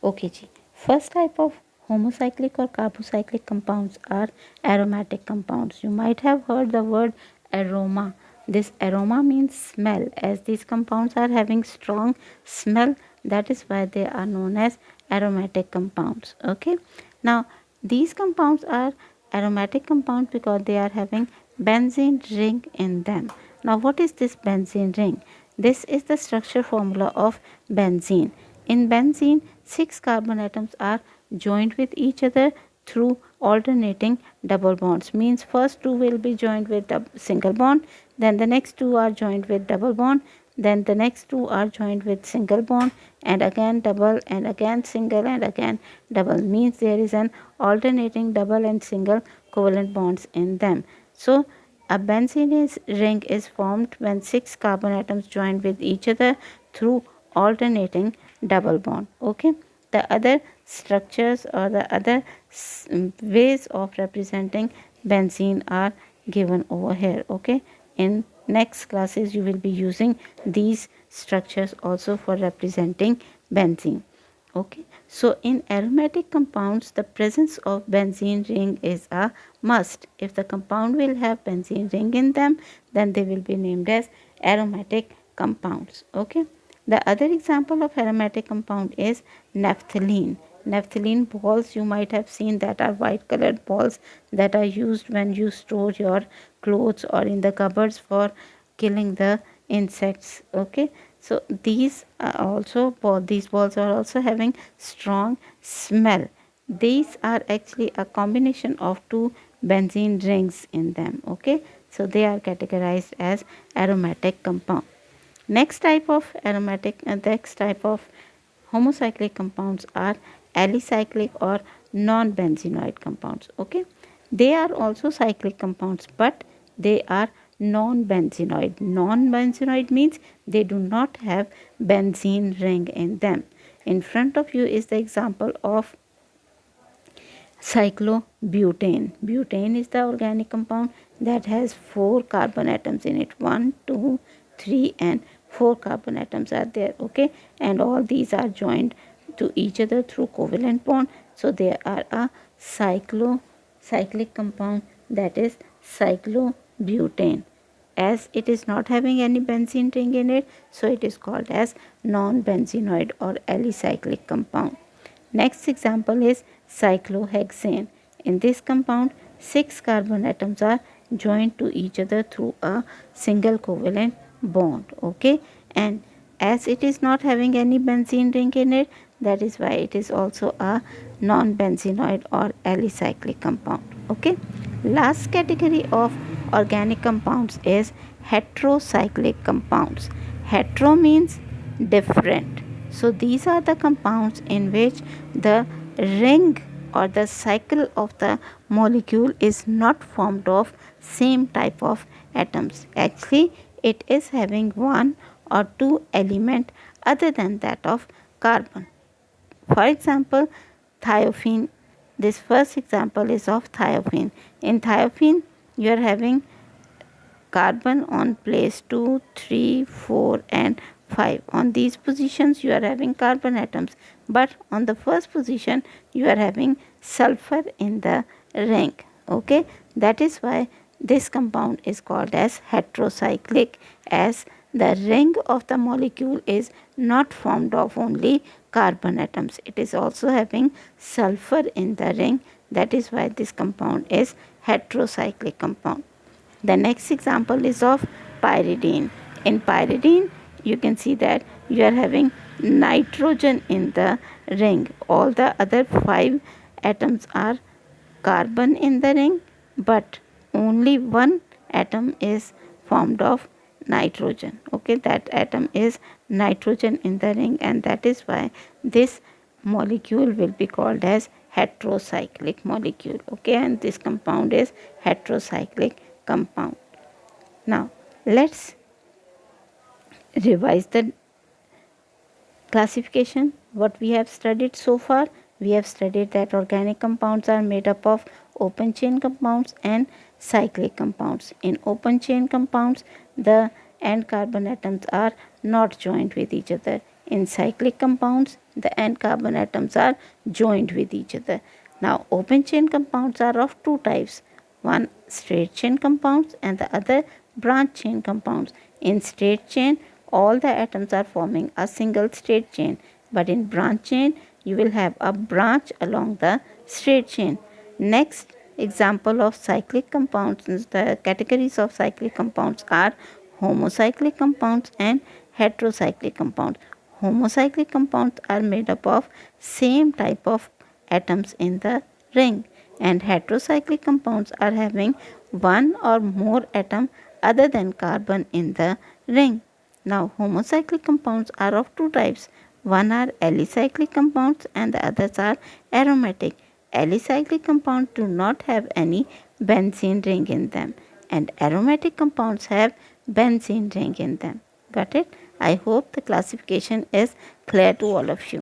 Okay ji. First type of homocyclic or carbocyclic compounds are aromatic compounds. You might have heard the word aroma. This aroma means smell. As these compounds are having strong smell, that is why they are known as aromatic compounds. Okay. Now these compounds are aromatic compounds because they are having benzene ring in them. Now what is this benzene ring? This is the structure formula of benzene. In benzene, 6 carbon atoms are joined with each other through alternating double bonds. Means first 2 will be joined with a single bond, then the next 2 are joined with double bond, then the next 2 are joined with single bond, and again double, and again single, and again double. Means there is an alternating double and single covalent bonds in them. So a benzene ring is formed when 6 carbon atoms join with each other through alternating double bond. Okay. The other structures or the other ways of representing benzene are given over here. Okay. In next classes you will be using these structures also for representing benzene. Okay. So in aromatic compounds, the presence of benzene ring is a must. If the compound will have benzene ring in them, then they will be named as aromatic compounds. Okay. The other example of aromatic compound is naphthalene. Naphthalene balls you might have seen that are white colored balls that are used when you store your clothes or in the cupboards for killing the insects. Okay. So these are also these balls are also having strong smell. These are actually a combination of two benzene rings in them. Okay. So they are categorized as aromatic compound. Next type of homocyclic compounds are alicyclic or non-benzenoid compounds. Okay, they are also cyclic compounds, but they are non-benzenoid. Non-benzenoid means they do not have benzene ring in them. In front of you is the example of cyclobutane. Butane is the organic compound that has 4 carbon atoms in it. 1, 2, 3 and 4 carbon atoms are there. Okay, and all these are joined to each other through covalent bond. So they are a cyclic compound, that is cyclobutane. As it is not having any benzene ring in it, so it is called as non-benzenoid or alicyclic compound. Next example is cyclohexane. In this compound, 6 carbon atoms are joined to each other through a single covalent bond. Okay, and as it is not having any benzene ring in it, that is why it is also a non-benzenoid or alicyclic compound. Okay, last category of organic compounds is heterocyclic compounds. Hetero means different. So these are the compounds in which the ring or the cycle of the molecule is not formed of same type of atoms. Actually, it is having one or two element other than that of carbon. For example, thiophene. This first example is of thiophene. In thiophene, you are having carbon on place 2, 3, 4 and 5. On these positions you are having carbon atoms, but on the first position you are having sulfur in the ring. Okay, that is why this compound is called as heterocyclic, as the ring of the molecule is not formed of only carbon atoms. It is also having sulfur in the ring. That is why this compound is heterocyclic compound. The next example is of pyridine. In pyridine, you can see that you are having nitrogen in the ring. All the other 5 atoms are carbon in the ring, but only one atom is formed of nitrogen. Okay, that atom is nitrogen in the ring, and that is why this molecule will be called as heterocyclic molecule. Okay, and this compound is heterocyclic compound. Now let's revise the classification. What we have studied so far, we have studied that organic compounds are made up of open chain compounds and cyclic compounds. In open chain compounds, the end carbon atoms are not joined with each other. In cyclic compounds, the end carbon atoms are joined with each other. Now, open chain compounds are of two types. One straight chain compounds and the other branch chain compounds. In straight chain, all the atoms are forming a single straight chain, but in branch chain, you will have a branch along the straight chain. Next example of cyclic compounds, the categories of cyclic compounds are homocyclic compounds and heterocyclic compounds. Homocyclic compounds are made up of same type of atoms in the ring, and heterocyclic compounds are having one or more atom other than carbon in the ring. Now, homocyclic compounds are of two types. One are alicyclic compounds and the others are aromatic. Alicyclic compounds do not have any benzene ring in them, and aromatic compounds have benzene ring in them. Got it? I hope the classification is clear to all of you.